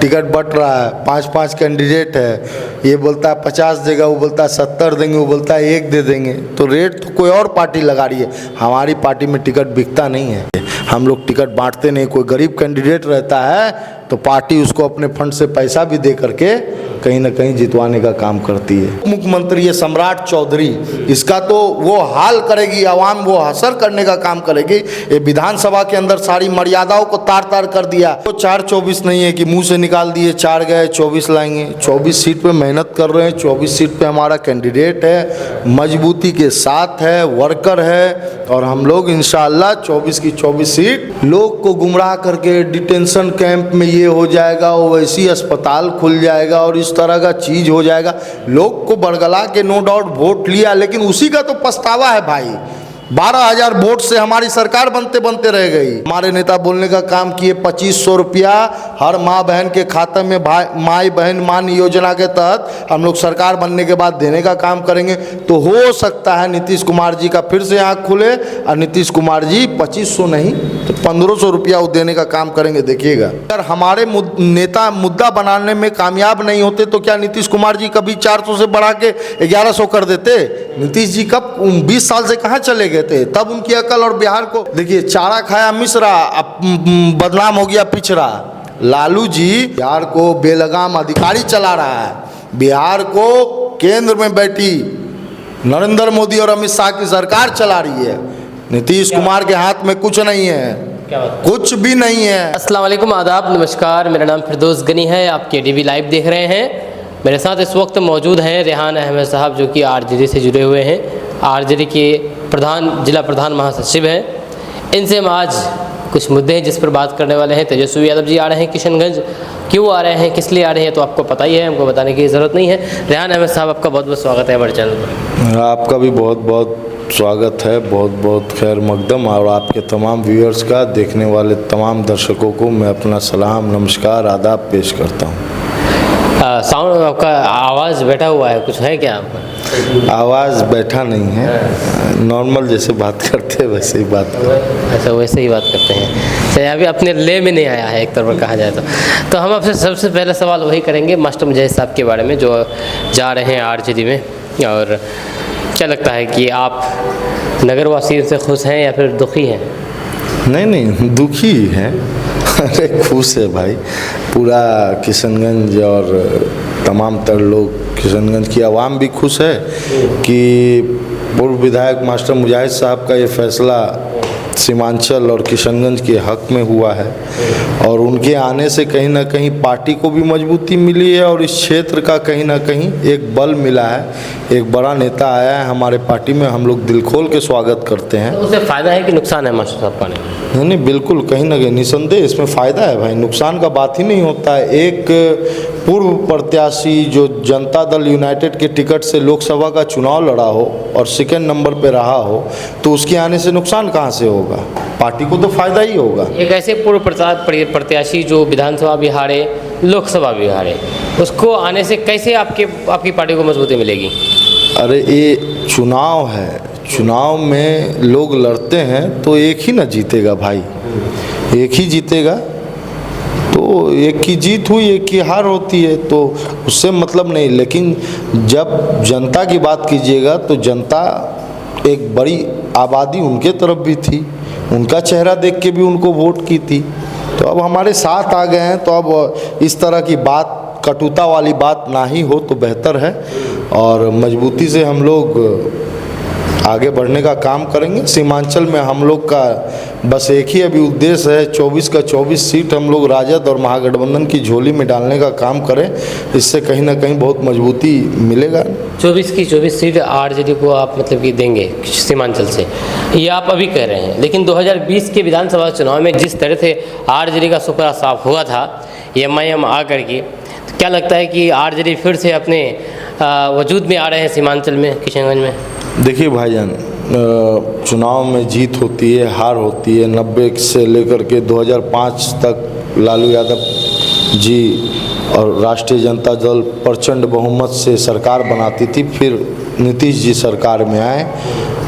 Ticket but रहा है, 5-5 candidate है, ये बोलता है 50 देगा, वो बोलता है 70 देंगे, वो बोलता है 1 दे देंगे। तो रेट तो कोई और पार्टी लगा रही है, हमारी पार्टी में टिकट बिकता नहीं है। हम लोग टिकट बांटते नहीं। कोई गरीब कैंडिडेट रहता है तो पार्टी उसको अपने फंड से पैसा भी दे करके कहीं ना कहीं जितवाने का काम करती है। मुख्यमंत्री है सम्राट चौधरी, इसका तो वो हाल करेगी, आवाम वो हसर करने का काम करेगी। ये विधानसभा के अंदर सारी मर्यादाओं को तार तार कर दिया। तो 4-24 नहीं है कि मुंह से निकाल दिए 4 गए 24 लाएंगे। 24 सीट पे मेहनत कर रहे हैं, 24 सीट पे हमारा कैंडिडेट है, मजबूती के साथ है, वर्कर है, और हम लोग इंशाअल्लाह 24 की 24 सीट। लोग को गुमराह करके डिटेंशन कैंप में ये हो जाएगा, वैसी अस्पताल खुल जाएगा और इस तरह का चीज हो जाएगा। लोग को बरगला के नो डाउट वोट लिया, लेकिन उसी का तो पछतावा है भाई। 12,000 वोट से हमारी सरकार बनते बनते रह गई। हमारे नेता बोलने का काम किए 2500 रुपया हर माँ बहन के खाते में माई बहन मान योजना के तहत हम लोग सरकार बनने के बाद देने का काम करेंगे। तो हो सकता है नीतीश कुमार जी का फिर से आँख खुले और नीतीश कुमार जी 2500 नहीं तो 1500 रुपया वो देने का काम करेंगे, देखिएगा। अगर हमारे नेता मुद्दा बनाने में कामयाब नहीं होते तो क्या नीतीश कुमार जी कभी 400 से बढ़ा के 1100 कर देते? नीतीश जी कब 20 साल से कहाँ चले गए थे? तब उनकी अकल। और बिहार को देखिए, चारा खाया मिश्रा, अब बदनाम हो गया पिछड़ा। लालू जी बिहार को बेलगाम अधिकारी चला रहा है। बिहार को केंद्र में बैठी नरेंद्र मोदी और अमित शाह की सरकार चला रही है। नीतीश कुमार के हाथ में कुछ नहीं है, कुछ भी नहीं है। अस्सलाम वालेकुम, आदाब, नमस्कार। मेरा नाम फिरदौस गनी है, आप KDV लाइव देख रहे हैं। मेरे साथ इस वक्त मौजूद हैं रेहान अहमद साहब, जो कि RJD से जुड़े हुए हैं, RJD के जिला प्रधान महासचिव हैं। इनसे हम आज कुछ मुद्दे हैं जिस पर बात करने वाले हैं। तेजस्वी यादव जी आ रहे हैं किशनगंज, क्यों आ रहे हैं, किस लिए आ रहे हैं, तो आपको पता ही है, हमको बताने की ज़रूरत नहीं है। रेहान अहमद साहब, आपका बहुत बहुत स्वागत है हमारे चैनल पर। आपका भी बहुत बहुत स्वागत है, बहुत बहुत खैर मकदम। और आपके तमाम व्यूअर्स का, देखने वाले तमाम दर्शकों को मैं अपना सलाम, नमस्कार, आदाब पेश करता हूँ। साउंड आपका आवाज़ बैठा हुआ है, कुछ है क्या आपका? आवाज़ बैठा नहीं है, नॉर्मल जैसे बात करते हैं वैसे ही बात करते। अच्छा, वैसे ही बात करते हैं। चलिए, अभी अपने ले में नहीं आया है एक तरह कहा जाए तो हम आपसे सबसे पहले सवाल वही करेंगे मास्टर मुजाहिद साहब के बारे में, जो जा रहे हैं RJD में। और क्या लगता है कि आप नगरवासियों से खुश हैं या फिर दुखी हैं? नहीं, दुखी है। अरे खुश है भाई, पूरा किशनगंज और तमाम तर लोग, किशनगंज की आवाम भी खुश है कि पूर्व विधायक मास्टर मुजाहिद साहब का ये फैसला सीमांचल और किशनगंज के हक में हुआ है। और उनके आने से कहीं ना कहीं पार्टी को भी मजबूती मिली है और इस क्षेत्र का कहीं ना कहीं एक बल मिला है। एक बड़ा नेता आया है हमारे पार्टी में, हम लोग दिल खोल के स्वागत करते हैं। तो उससे फ़ायदा है कि नुकसान है मास्टर साहब का? नहीं, बिल्कुल, कहीं ना कहीं निसंदेह इसमें फ़ायदा है भाई, नुकसान का बात ही नहीं होता है। एक पूर्व प्रत्याशी जो जनता दल यूनाइटेड के टिकट से लोकसभा का चुनाव लड़ा हो और सेकंड नंबर पे रहा हो, तो उसके आने से नुकसान कहाँ से होगा? पार्टी को तो फायदा ही होगा। एक ऐसे पूर्व प्रत्याशी जो विधानसभा भी हारे, लोकसभा भी हारे, उसको आने से कैसे आपकी पार्टी को मजबूती मिलेगी? अरे ये चुनाव है, चुनाव में लोग लड़ते हैं तो एक ही ना जीतेगा भाई, एक ही जीतेगा। तो एक की जीत हुई, एक की हार होती है, तो उससे मतलब नहीं। लेकिन जब जनता की बात कीजिएगा तो जनता एक बड़ी आबादी उनके तरफ भी थी, उनका चेहरा देख के भी उनको वोट की थी। तो अब हमारे साथ आ गए हैं, तो अब इस तरह की बात, कटुता वाली बात ना ही हो तो बेहतर है। और मजबूती से हम लोग आगे बढ़ने का काम करेंगे। सीमांचल में हम लोग का बस एक ही अभी उद्देश्य है, 24 का 24 सीट हम लोग राजद और महागठबंधन की झोली में डालने का काम करें। इससे कहीं ना कहीं बहुत मजबूती मिलेगा। 24 की 24 सीट RJD को आप मतलब कि देंगे सीमांचल से, ये आप अभी कह रहे हैं। लेकिन 2020 के विधानसभा चुनाव में जिस तरह से RJD का सुपड़ा साफ हुआ था MIM आ करके, तो क्या लगता है कि RJD फिर से अपने वजूद में आ रहे हैं सीमांचल में, किशनगंज में? देखिए भाईजान, चुनाव में जीत होती है, हार होती है। 90 से लेकर के 2005 तक लालू यादव जी और राष्ट्रीय जनता दल प्रचंड बहुमत से सरकार बनाती थी। फिर नीतीश जी सरकार में आए,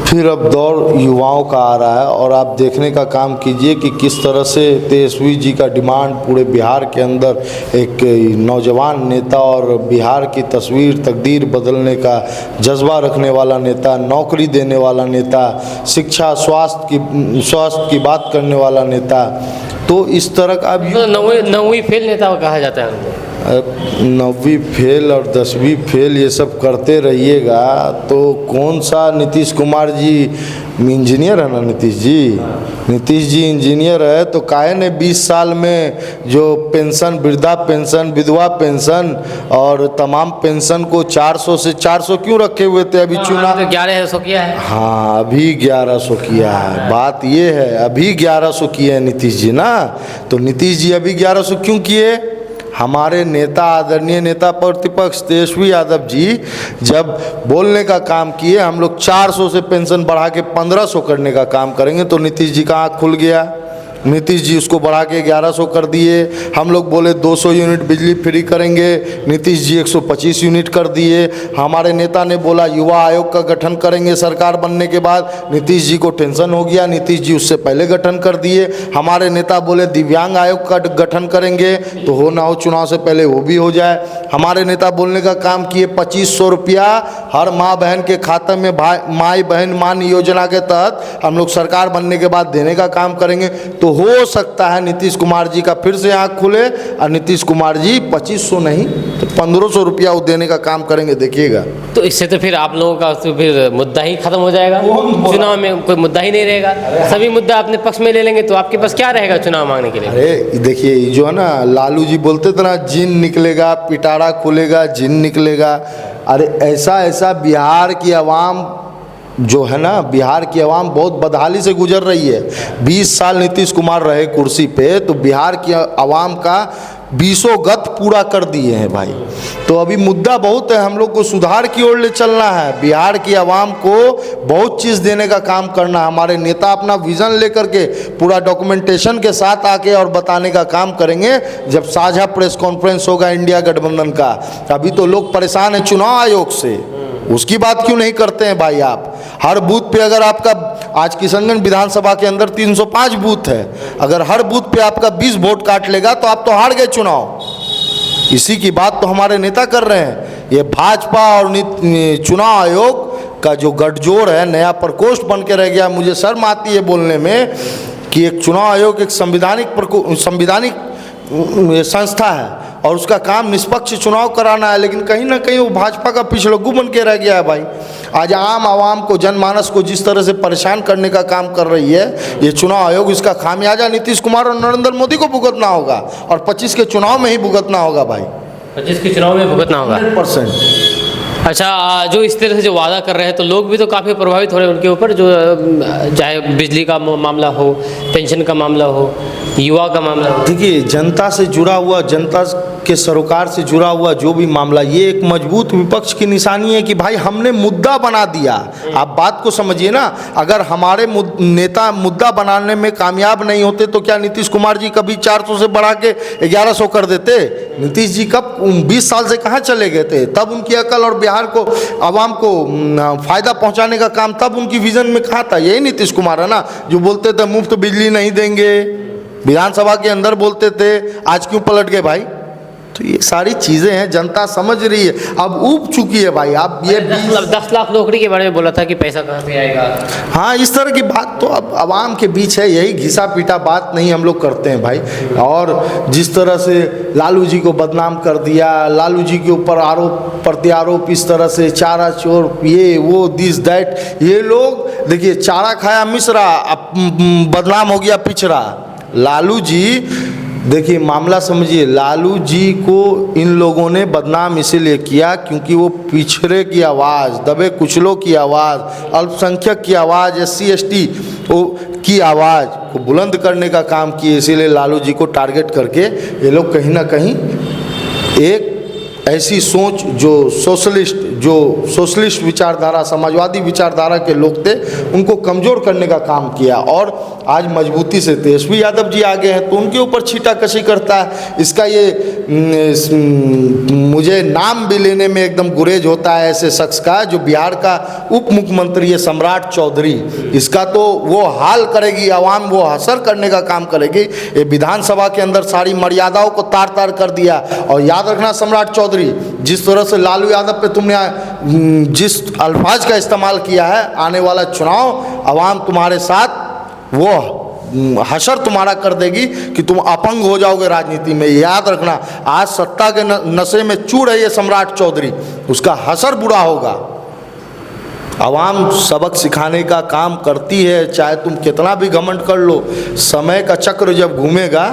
फिर अब दौर युवाओं का आ रहा है और आप देखने का काम कीजिए कि किस तरह से तेजस्वी जी का डिमांड पूरे बिहार के अंदर एक नौजवान नेता और बिहार की तस्वीर तकदीर बदलने का जज्बा रखने वाला नेता, नौकरी देने वाला नेता, शिक्षा स्वास्थ्य की बात करने वाला नेता, तो इस तरह का अब तो नौवीं फेल नेता कहा जाता है उनको। 9वीं फेल और 10वीं फेल ये सब करते रहिएगा तो कौन सा नीतीश कुमार जी इंजीनियर है ना, नीतीश जी इंजीनियर है तो काहे ने 20 साल में जो पेंशन, वृद्धा पेंशन, विधवा पेंशन और तमाम पेंशन को 400 से 400 क्यों रखे हुए थे? अभी चुनाव 1100 किया है। हाँ, अभी 1100 किया है। बात ये है अभी 1100 किए हैं नीतीश जी ना, तो नीतीश जी अभी 1100 क्यों किए? हमारे नेता, आदरणीय नेता प्रतिपक्ष तेजस्वी यादव जी जब बोलने का काम किए, हम लोग 400 से पेंशन बढ़ा के 1500 करने का काम करेंगे, तो नीतीश जी का आँख खुल गया। नीतीश जी उसको बढ़ा के 1100 कर दिए। हम लोग बोले 200 यूनिट बिजली फ्री करेंगे, नीतीश जी 125 यूनिट कर दिए। हमारे नेता ने बोला युवा आयोग का गठन करेंगे सरकार बनने के बाद, नीतीश जी को टेंशन हो गया, नीतीश जी उससे पहले गठन कर दिए। हमारे नेता बोले दिव्यांग आयोग का गठन करेंगे, तो हो ना हो चुनाव से पहले वो भी हो जाए। हमारे नेता बोलने का काम किए 2500 रुपया हर माँ बहन के खाते में माई बहन मान योजना के तहत हम लोग सरकार बनने के बाद देने का काम करेंगे। तो हो सकता है नीतीश कुमार जी का फिर से आँख खुले और नीतीश कुमार जी 2500 नहीं तो 1500 रुपया वो देने का काम करेंगे, देखिएगा। तो इससे तो फिर आप लोगों का तो फिर मुद्दा ही खत्म हो जाएगा, चुनाव में कोई मुद्दा ही नहीं रहेगा, सभी मुद्दा अपने पक्ष में ले लेंगे, तो आपके पास क्या रहेगा चुनाव मांगने के लिए? अरे देखिए जो है ना, लालू जी बोलते थे ना, जिन निकलेगा पिटारा खुलेगा, जिन निकलेगा। अरे ऐसा बिहार की आवाम जो है ना, बिहार की आवाम बहुत बदहाली से गुजर रही है। 20 साल नीतीश कुमार रहे कुर्सी पे, तो बिहार की आवाम का 20 गत पूरा कर दिए हैं भाई। तो अभी मुद्दा बहुत है, हम लोग को सुधार की ओर ले चलना है, बिहार की आवाम को बहुत चीज़ देने का काम करना है। हमारे नेता अपना विज़न लेकर के पूरा डॉक्यूमेंटेशन के साथ आके और बताने का काम करेंगे जब साझा प्रेस कॉन्फ्रेंस होगा इंडिया गठबंधन का। अभी तो लोग परेशान हैं चुनाव आयोग से, उसकी बात क्यों नहीं करते हैं भाई आप? हर बूथ पे अगर आपका, आज किशनगंज विधानसभा के अंदर 305 बूथ है, अगर हर बूथ पे आपका 20 वोट काट लेगा तो आप तो हार गए चुनाव। इसी की बात तो हमारे नेता कर रहे हैं। ये भाजपा और चुनाव आयोग का जो गठजोड़ है, नया प्रकोष्ठ बन के रह गया। मुझे शर्म आती है बोलने में कि एक चुनाव आयोग एक संविधानिक संस्था है और उसका काम निष्पक्ष चुनाव कराना है, लेकिन कहीं ना कहीं वो भाजपा का पिछड़गू बन के रह गया है भाई। आज आम आवाम को, जनमानस को जिस तरह से परेशान करने का काम कर रही है ये चुनाव आयोग, इसका खामियाजा नीतीश कुमार और नरेंद्र मोदी को भुगतना होगा और 25 के चुनाव में ही भुगतना होगा भाई। 25 के चुनाव में भुगतना होगा 100%। अच्छा, जो इस तरह से जो वादा कर रहे हैं तो लोग भी तो काफ़ी प्रभावित हो रहे हैं उनके ऊपर, जो चाहे बिजली का मामला हो, पेंशन का मामला हो, युवा का मामला हो। देखिए जनता से जुड़ा हुआ, जनता के सरोकार से जुड़ा हुआ जो भी मामला, ये एक मजबूत विपक्ष की निशानी है कि भाई हमने मुद्दा बना दिया। आप बात को समझिए ना, अगर हमारे नेता मुद्दा बनाने में कामयाब नहीं होते तो क्या नीतीश कुमार जी कभी 400 से बढ़ा के 1100 कर देते? नीतीश जी कब 20 साल से कहाँ चले गए थे? तब उनकी अकल और बिहार को, आवाम को फायदा पहुंचाने का काम तब उनकी विजन में कहाँ था? यही नीतीश कुमार है ना, जो बोलते थे मुफ्त बिजली नहीं देंगे, विधानसभा के अंदर बोलते थे, आज क्यों पलट गए भाई? तो ये सारी चीज़ें हैं, जनता समझ रही है, अब ऊब चुकी है भाई। आप ये 10 लाख नौकरी के बारे में बोला था कि पैसा कहाँ से आएगा। हाँ, इस तरह की बात तो अब आवाम के बीच है, यही घिसा पीटा बात नहीं हम लोग करते हैं भाई। और जिस तरह से लालू जी को बदनाम कर दिया, लालू जी के ऊपर आरोप प्रत्यारोप, इस तरह से चारा चोर, ये वो दिस दैट, ये लोग देखिए चारा खाया मिश्रा, अब बदनाम हो गया पिछड़ा। लालू जी देखिए मामला समझिए, लालू जी को इन लोगों ने बदनाम इसीलिए किया क्योंकि वो पिछड़े की आवाज़, दबे कुचलों की आवाज़, अल्पसंख्यक की आवाज़, SC ST की आवाज़ को बुलंद करने का काम किए। इसीलिए लालू जी को टारगेट करके ये लोग कहीं ना कहीं एक ऐसी सोच जो सोशलिस्ट विचारधारा, समाजवादी विचारधारा के लोग थे, उनको कमज़ोर करने का काम किया। और आज मजबूती से तेजस्वी यादव जी आगे हैं तो उनके ऊपर छीटाकशी करता है। इसका ये मुझे नाम भी लेने में एकदम गुरेज होता है ऐसे शख्स का, जो बिहार का उप मुख्यमंत्री है सम्राट चौधरी। इसका तो वो हाल करेगी आवाम, वो हसर करने का काम करेगी। ये विधानसभा के अंदर सारी मर्यादाओं को तार तार कर दिया। और याद रखना सम्राट चौधरी, जिस तरह से लालू यादव पे तुमने जिस अल्फाज का इस्तेमाल किया है, आने वाला चुनाव आवाम तुम्हारे साथ वो हशर तुम्हारा कर देगी कि तुम अपंग हो जाओगे राजनीति में। याद रखना, आज सत्ता के नशे में चूर है ये सम्राट चौधरी, उसका हशर बुरा होगा। आवाम सबक सिखाने का काम करती है, चाहे तुम कितना भी घमंड कर लो। समय का चक्र जब घूमेगा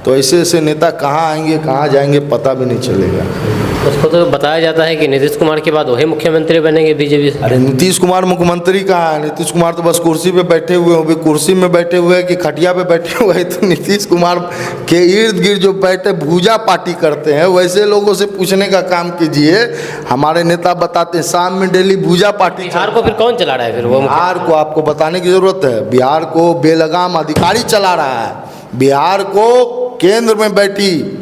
तो ऐसे ऐसे नेता कहाँ आएंगे कहाँ जाएंगे पता भी नहीं चलेगा। उसको तो बताया जाता है कि नीतीश कुमार के बाद वही मुख्यमंत्री बनेंगे बीजेपी से। अरे नीतीश कुमार मुख्यमंत्री कहाँ है? नीतीश कुमार तो बस कुर्सी पे बैठे हुए हैं। कुर्सी में बैठे हुए हैं कि खटिया पे बैठे हुए हैं? तो नीतीश कुमार के इर्द गिर्द जो बैठे भूजा पार्टी करते हैं, वैसे लोगों से पूछने का काम कीजिए। हमारे नेता बताते हैं शाम में डेली भूजा पार्टी। बिहार को फिर कौन चला रहा है? फिर वो बिहार को आपको बताने की जरूरत है। बिहार को बेलगाम अधिकारी चला रहा है। बिहार को केंद्र में बैठी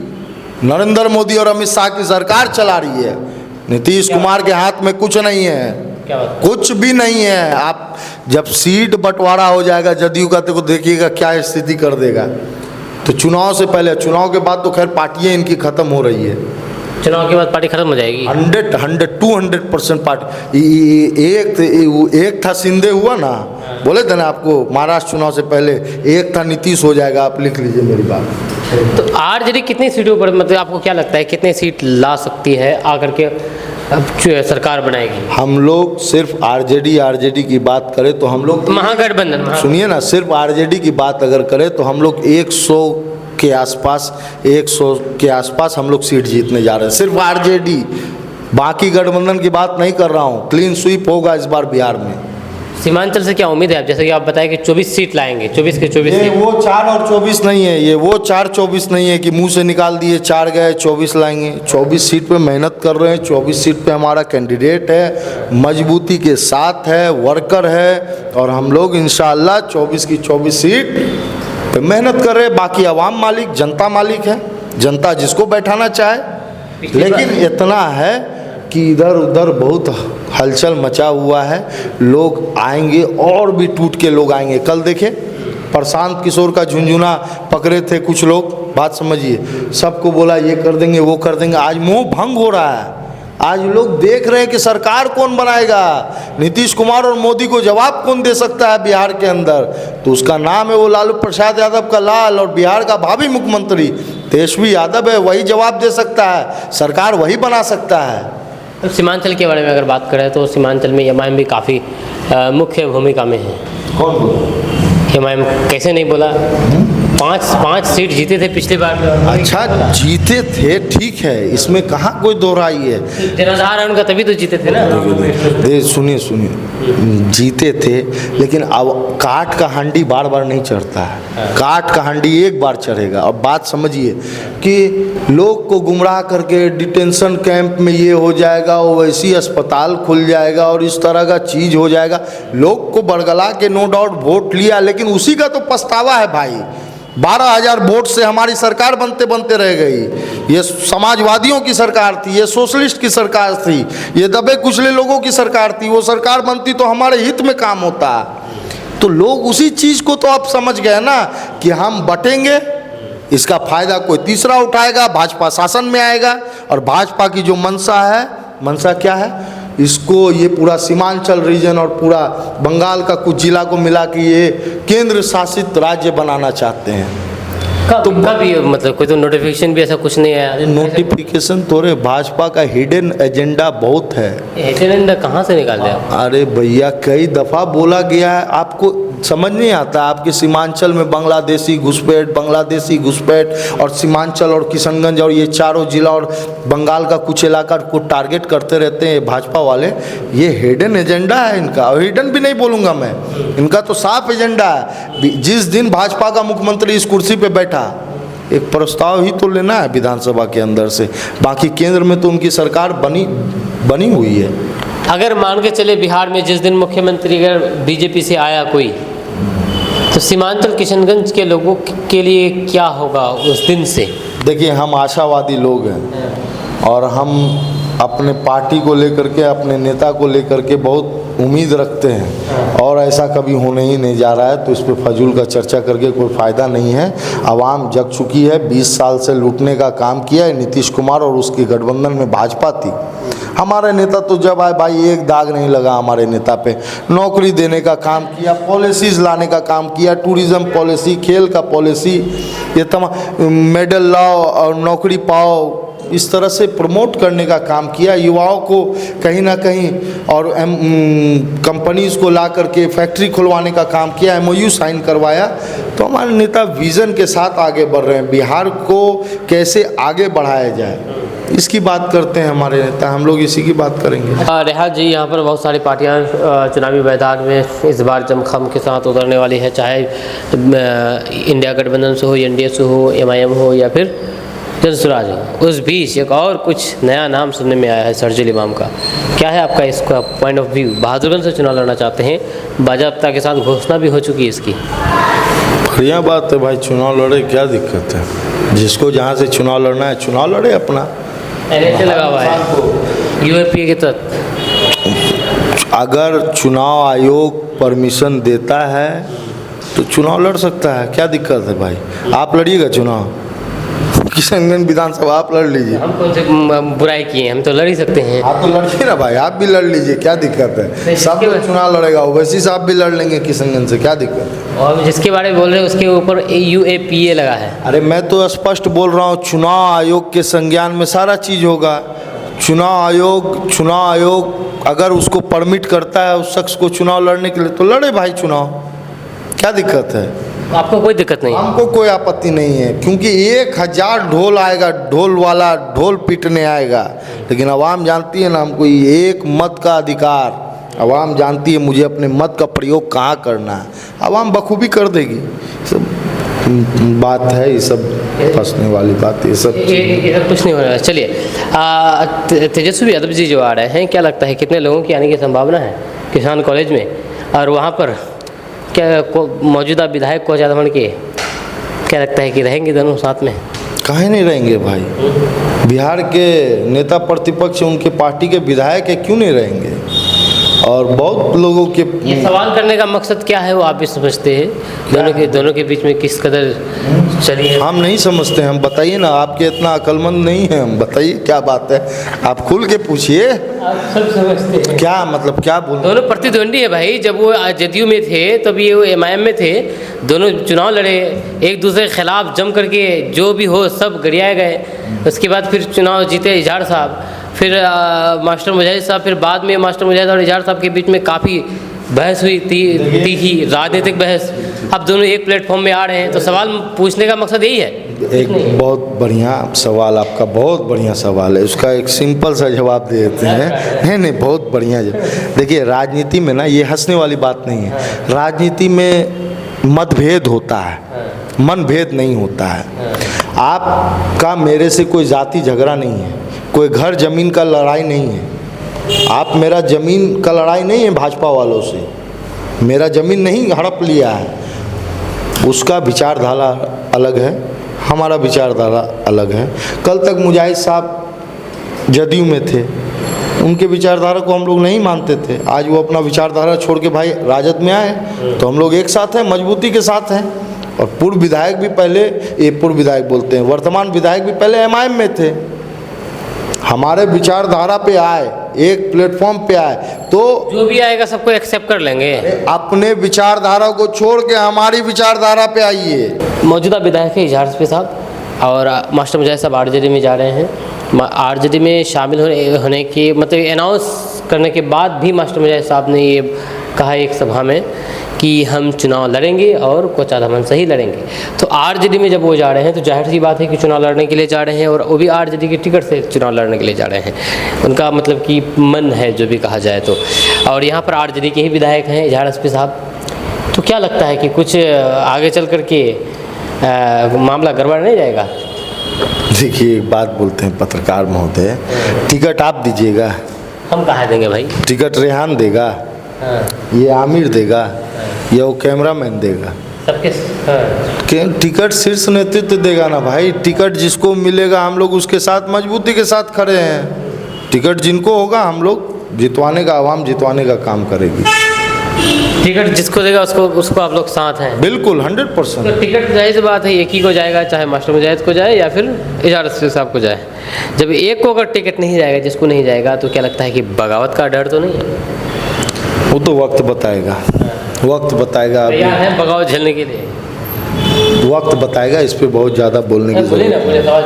नरेंद्र मोदी और अमित शाह की सरकार चला रही है। नीतीश कुमार के हाथ में कुछ नहीं है, क्या बात? कुछ भी नहीं है। आप जब सीट बंटवारा हो जाएगा जदयू का तो देखिएगा क्या स्थिति कर देगा। तो चुनाव से पहले, चुनाव के बाद तो खैर पार्टियां इनकी खत्म हो रही है। चुनाव के बाद पार्टी खत्म हो जाएगी 200% पार्टी। एक था शिंदे हुआ ना, बोले थे ना आपको महाराष्ट्र चुनाव से पहले, एक था नीतीश हो जाएगा। आप लिख लीजिए मेरी बात। तो आरजेडी कितनी सीटों पर, मतलब आपको क्या लगता है कितनी सीट ला सकती है आकर के अब सरकार बनाएगी? हम लोग सिर्फ आरजेडी की बात करें तो हम लोग महागठबंधन, सुनिए ना, सिर्फ आरजेडी की बात अगर करें तो हम लोग 100 के आसपास हम लोग सीट जीतने जा रहे हैं, सिर्फ आरजेडी। बाकी गठबंधन की बात नहीं कर रहा हूँ। क्लीन स्वीप होगा इस बार बिहार में। सीमांचल से क्या उम्मीद है आप? जैसे कि आप बताएं कि 24 सीट लाएंगे, 24 के 24 ये सीट। वो 4 और 24 नहीं है, ये वो 4-24 नहीं है कि मुंह से निकाल दिए 4 गए 24 लाएंगे। 24 सीट पे मेहनत कर रहे हैं। 24 सीट पे हमारा कैंडिडेट है, मजबूती के साथ है, वर्कर है, और हम लोग इंशाअल्लाह 24 की 24 सीट पे मेहनत कर रहे हैं। बाकी आवाम मालिक, जनता मालिक है, जनता जिसको बैठाना चाहे। लेकिन इतना है कि इधर उधर बहुत हलचल मचा हुआ है। लोग आएंगे और भी टूट के लोग आएंगे। कल देखे प्रशांत किशोर का झुंझुना पकड़े थे कुछ लोग, बात समझिए, सबको बोला ये कर देंगे वो कर देंगे। आज मोह भंग हो रहा है। आज लोग देख रहे हैं कि सरकार कौन बनाएगा, नीतीश कुमार और मोदी को जवाब कौन दे सकता है बिहार के अंदर। तो उसका नाम है वो लालू प्रसाद यादव का लाल, और बिहार का भावी मुख्यमंत्री तेजस्वी यादव है। वही जवाब दे सकता है, सरकार वही बना सकता है। तो सीमांचल के बारे में अगर बात करें तो सीमांचल में एमआईएम भी काफ़ी मुख्य भूमिका में है। कौन बोला? एमआईएम कैसे नहीं बोला? 5 सीट जीते थे पिछली बार। अच्छा जीते थे, ठीक है, इसमें कहाँ कोई दोहराई है। जनाधार है उनका, तभी तो जीते थे ना। सुनिए, जीते थे, लेकिन अब काठ का हांडी बार बार नहीं चढ़ता है। काठ का हांडी एक बार चढ़ेगा। अब बात समझिए कि लोग को गुमराह करके डिटेंशन कैंप में ये हो जाएगा, वैसी अस्पताल खुल जाएगा और इस तरह का चीज़ हो जाएगा। लोग को बरगला के नो डाउट वोट लिया, लेकिन उसी का तो पछतावा है भाई। 12,000 वोट से हमारी सरकार बनते बनते रह गई। ये समाजवादियों की सरकार थी, ये सोशलिस्ट की सरकार थी, ये दबे कुचले लोगों की सरकार थी। वो सरकार बनती तो हमारे हित में काम होता। तो लोग उसी चीज़ को तो आप समझ गए ना कि हम बटेंगे, इसका फायदा कोई तीसरा उठाएगा, भाजपा शासन में आएगा। और भाजपा की जो मंशा है, मंशा क्या है, इसको ये पूरा सीमांचल रीजन और पूरा बंगाल का कुछ जिला को मिला के ये केंद्र शासित राज्य बनाना चाहते हैं। तो भी मतलब कोई तो नोटिफिकेशन भी ऐसा कुछ नहीं है। नोटिफिकेशन तोरे भाजपा का हिडन एजेंडा बहुत है। एजेंडा कहाँ से निकाल दिया? अरे भैया कई दफ़ा बोला गया है, आपको समझ नहीं आता। आपके सीमांचल में बांग्लादेशी घुसपैठ और सीमांचल और किशनगंज और ये चारों जिला और बंगाल का कुछ इलाका को टारगेट करते रहते हैं भाजपा वाले। ये हिडन एजेंडा है इनका, और हिडन भी नहीं बोलूँगा मैं, इनका तो साफ एजेंडा है। जिस दिन भाजपा का मुख्यमंत्री इस कुर्सी पे बैठा, एक प्रस्ताव ही तो लेना है विधानसभा के अंदर से। बाकी केंद्र में तो उनकी सरकार बनी हुई है। अगर मान के चले बिहार में जिस दिन मुख्यमंत्री अगर बीजेपी से आया कोई, तो सीमांचल किशनगंज के लोगों के लिए क्या होगा उस दिन से? देखिए, हम आशावादी लोग हैं और हम अपने पार्टी को लेकर के, अपने नेता को लेकर के बहुत उम्मीद रखते हैं और ऐसा कभी होने ही नहीं जा रहा है। तो इस पर फजूल का चर्चा करके कोई फ़ायदा नहीं है। आवाम जग चुकी है। 20 साल से लूटने का काम किया है नीतीश कुमार और उसकी गठबंधन में भाजपा थी। हमारे नेता तो जब आए भाई, एक दाग नहीं लगा हमारे नेता पे। नौकरी देने का काम किया, पॉलिसीज़ लाने का काम किया, टूरिज़्म पॉलिसी, खेल का पॉलिसी, ये तमाम मेडल लाओ और नौकरी पाओ, इस तरह से प्रमोट करने का काम किया। युवाओं को कहीं ना कहीं और कंपनीज़ को ला करके फैक्ट्री खुलवाने का काम किया, MOU साइन करवाया। तो हमारे नेता विज़न के साथ आगे बढ़ रहे हैं। बिहार को कैसे आगे बढ़ाया जाए, इसकी बात करते हैं हमारे नेता। हम लोग इसी की बात करेंगे। रेहात जी, यहाँ पर बहुत सारी पार्टियाँ चुनावी मैदान में इस बार जमखम के साथ उतरने वाली है, चाहे इंडिया गठबंधन से हो, NDA से हो, MIM हो या फिर जनसुराज हो। उस बीच एक और कुछ नया नाम सुनने में आया है, शर्जील इमाम का। क्या है आपका इसका पॉइंट ऑफ व्यू? बहादुरगंज से चुनाव लड़ना चाहते हैं, बाजाबता के साथ घोषणा भी हो चुकी है इसकी। बढ़िया बात है भाई, चुनाव लड़े, क्या दिक्कत है? जिसको जहाँ से चुनाव लड़ना है चुनाव लड़े अपना। NHA लगा हुआ है UAPA के तहत। अगर चुनाव आयोग परमिशन देता है तो चुनाव लड़ सकता है, क्या दिक्कत है भाई? आप लड़िएगा चुनाव, किशनगंज विधानसभा आप लड़ लीजिए। हम कौन से बुराई किए, हम तो लड़ ही सकते हैं। आप तो लड़िए ना भाई, आप भी लड़ लीजिए, क्या दिक्कत है? सब लोग चुनाव लड़ेगा, ओवैसी साहब भी लड़ लेंगे किशनगंज से, क्या दिक्कत है? और जिसके बारे में बोल रहे हैं उसके ऊपर UAPA लगा है। अरे मैं तो स्पष्ट बोल रहा हूँ, चुनाव आयोग के संज्ञान में सारा चीज़ होगा। चुनाव आयोग अगर उसको परमिट करता है उस शख्स को चुनाव लड़ने के लिए, तो लड़े भाई चुनाव, क्या दिक्कत है? आपको कोई दिक्कत नहीं? हमको कोई आपत्ति नहीं है, क्योंकि 1000 ढोल आएगा, ढोल वाला ढोल पीटने आएगा, लेकिन आवाम जानती है ना हमको एक मत का अधिकार। आवाम जानती है मुझे अपने मत का प्रयोग कहाँ करना है, आवाम बखूबी कर देगी। सब बात है, ये सब फंसने वाली बात, ये सब कुछ नहीं हो रहा है। चलिए, तेजस्वी यादव जी जो आ रहे हैं, क्या लगता है कितने लोगों की आने की संभावना है किसान कॉलेज में? और वहाँ पर क्या मौजूदा विधायक को ज़्यादा के क्या लगता है कि रहेंगे दोनों साथ में? काहे नहीं रहेंगे भाई? बिहार के नेता प्रतिपक्ष, उनके पार्टी के विधायक है, क्यों नहीं रहेंगे? और बहुत लोगों के ये सवाल करने का मकसद क्या है वो आप भी समझते हैं? दोनों के बीच में किस कदर चली है? हम नहीं समझते हैं, हम बताइए ना, आपके इतना अक्लमंद नहीं है, हम बताइए क्या बात है, आप खुल के पूछिए। आप सब समझते हैं क्या मतलब, क्या बोल? दोनों प्रतिद्वंदी है भाई। जब वो JDU में थे तब ये वो MIM में थे, दोनों चुनाव लड़े, एक दूसरे के खिलाफ जम करके जो भी हो सब गरियाए गए। उसके बाद फिर चुनाव जीते इजहार साहब, फिर मास्टर मुजाहिद साहब, फिर बाद में मास्टर मुजाहिद और इजहार साहब के बीच में काफ़ी बहस हुई, तीखी राजनीतिक बहस। अब दोनों एक प्लेटफॉर्म में आ रहे हैं, तो सवाल पूछने का मकसद यही है। एक बहुत बढ़िया सवाल आपका, बहुत बढ़िया सवाल है, उसका एक सिंपल सा जवाब दे देते हैं। नहीं, बहुत बढ़िया जवाब। देखिए, राजनीति में ना, ये हंसने वाली बात नहीं है। राजनीति में मतभेद होता है, मनभेद नहीं होता है। आपका मेरे से कोई जाति झगड़ा नहीं है, कोई घर ज़मीन का लड़ाई नहीं है। आप मेरा ज़मीन का लड़ाई नहीं है भाजपा वालों से, मेरा ज़मीन नहीं हड़प लिया है। उसका विचारधारा अलग है, हमारा विचारधारा अलग है। कल तक मुजाहिद साहब JDU में थे, उनके विचारधारा को हम लोग नहीं मानते थे। आज वो अपना विचारधारा छोड़ के भाई राजद में आए, तो हम लोग एक साथ हैं, मजबूती के साथ हैं। और पूर्व विधायक भी पहले, ये पूर्व विधायक बोलते हैं, वर्तमान विधायक भी पहले MIM में थे। हमारे विचारधारा पे आए, एक प्लेटफॉर्म पे आए, तो जो भी आएगा सबको एक्सेप्ट कर लेंगे। अपने विचारधारा को छोड़ के हमारी विचारधारा पे आइए। मौजूदा विधायक है इजहार साहब और मास्टर मुजाहिद साहब RJD में जा रहे हैं। RJD में शामिल होने के मतलब अनाउंस करने के बाद भी मास्टर मुजाहिद साहब ने ये कहा एक सभा में कि हम चुनाव लड़ेंगे और कोचा धमन से ही लड़ेंगे। तो RJD में जब वो जा रहे हैं तो जाहिर सी बात है कि चुनाव लड़ने के लिए जा रहे हैं, और वो भी RJD की टिकट से चुनाव लड़ने के लिए जा रहे हैं। उनका मतलब कि मन है जो भी कहा जाए तो। और यहाँ पर RJD के ही विधायक हैं इजहार साहब। तो क्या लगता है कि कुछ आगे चल कर के मामला गड़बड़ नहीं जाएगा? देखिए, एक बात बोलते हैं पत्रकार महोदय, टिकट आप दीजिएगा? हम कहाँ देंगे भाई? टिकट रेहान देगा? ये आमिर देगा? या वो कैमरामैन देगा? सबके हाँ। कि टिकट शीर्ष नेतृत्व देगा ना भाई। टिकट जिसको मिलेगा हम लोग उसके साथ मजबूती के साथ खड़े हैं। टिकट जिनको होगा हम लोग जितवाने का, आवाम जितवाने का काम करेगी। टिकट जिसको देगा उसको आप लोग साथ हैं? बिल्कुल 100%। तो टिकट जाहिर बात है एक ही को जाएगा, चाहे मास्टर मुजाहिद को जाए या फिर इजाज़त साहब को जाए। जब एक को अगर टिकट नहीं जाएगा, जिसको नहीं जाएगा, तो क्या लगता है कि बगावत का डर तो नहीं है? वो तो वक्त बताएगा, वक्त बताएगा। अभी तैयार है बगावत झेलने के लिए? वक्त बताएगा, इस पे बहुत ज़्यादा बोलने की बोलिए ना, बोलिए सवाल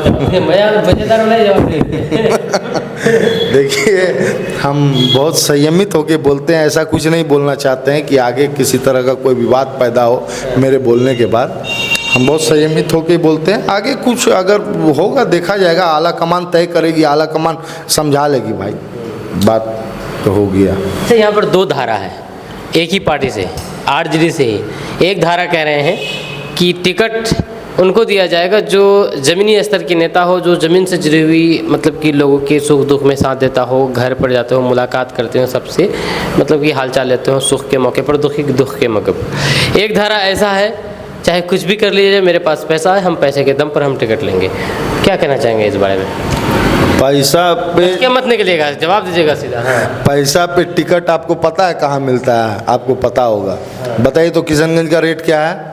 मज़ेदार वाला जवाब देखिए, हम बहुत संयमित होकर बोलते हैं, ऐसा कुछ नहीं बोलना चाहते हैं कि आगे किसी तरह का कोई विवाद पैदा हो मेरे बोलने के बाद। हम बहुत संयमित होकर बोलते हैं। आगे कुछ अगर होगा देखा जाएगा, आला कमान तय करेगी, आला कमान समझा लेगी भाई, बात तो हो गया। अच्छा, यहाँ पर दो धारा है एक ही पार्टी से, आरजेडी से ही। एक धारा कह रहे हैं कि टिकट उनको दिया जाएगा जो ज़मीनी स्तर के नेता हो, जो ज़मीन से जुड़ी हुई, मतलब कि लोगों के सुख दुख में साथ देता हो, घर पर जाते हो, मुलाकात करते हो सबसे, मतलब कि हालचाल लेते हो सुख के मौके पर, दुख के मौके पर। एक धारा ऐसा है, चाहे कुछ भी कर लीजिए, मेरे पास पैसा है, हम पैसे के दम पर हम टिकट लेंगे। क्या कहना चाहेंगे इस बारे में? पैसा पे क्या मत निकलेगा, जवाब दीजिएगा सीधा। हाँ। पैसा पे टिकट आपको पता है कहाँ मिलता है? आपको पता होगा। बताइए तो किशनगंज का रेट क्या है?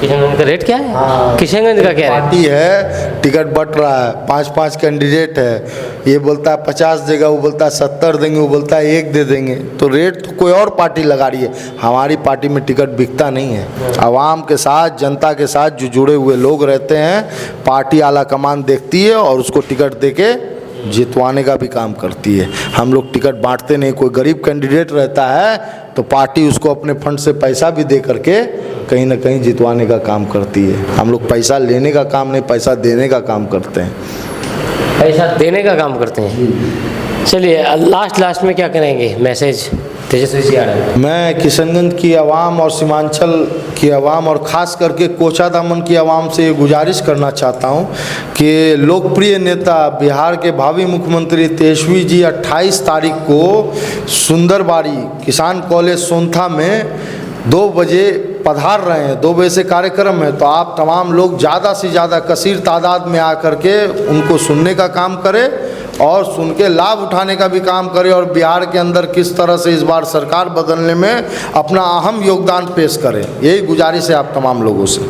किशनगंज का रेट क्या है? हाँ। किशनगंज का क्या है? पार्टी है, टिकट बट रहा है, 5-5 कैंडिडेट है। ये बोलता है 50 देगा, वो बोलता है 70 देंगे, वो बोलता है 1 दे देंगे। तो रेट तो कोई और पार्टी लगा रही है, हमारी पार्टी में टिकट बिकता नहीं है। आवाम के साथ, जनता के साथ जो जुड़े हुए लोग रहते हैं, पार्टी आला कमान देखती है और उसको टिकट देके जितवाने का भी काम करती है। हम लोग टिकट बांटते नहीं। कोई गरीब कैंडिडेट रहता है तो पार्टी उसको अपने फंड से पैसा भी दे करके कहीं ना कहीं जितवाने का काम करती है। हम लोग पैसा लेने का काम नहीं, पैसा देने का काम करते हैं। पैसा देने का काम करते हैं। चलिए लास्ट में क्या करेंगे मैसेज तेजस्वी जी आ रहे हैं? मैं किशनगंज की आवाम और सीमांचल की आवाम और ख़ास करके कोचादामन की आवाम से ये गुजारिश करना चाहता हूँ कि लोकप्रिय नेता बिहार के भावी मुख्यमंत्री तेजस्वी जी 28 तारीख को सुंदरबाड़ी किसान कॉलेज सोनथा में 2 बजे पधार रहे हैं। 2 बजे से कार्यक्रम है, तो आप तमाम लोग ज़्यादा से ज़्यादा कसीर तादाद में आकर के उनको सुनने का काम करें और सुन के लाभ उठाने का भी काम करें और बिहार के अंदर किस तरह से इस बार सरकार बदलने में अपना अहम योगदान पेश करें। यही गुजारिश है आप तमाम लोगों से।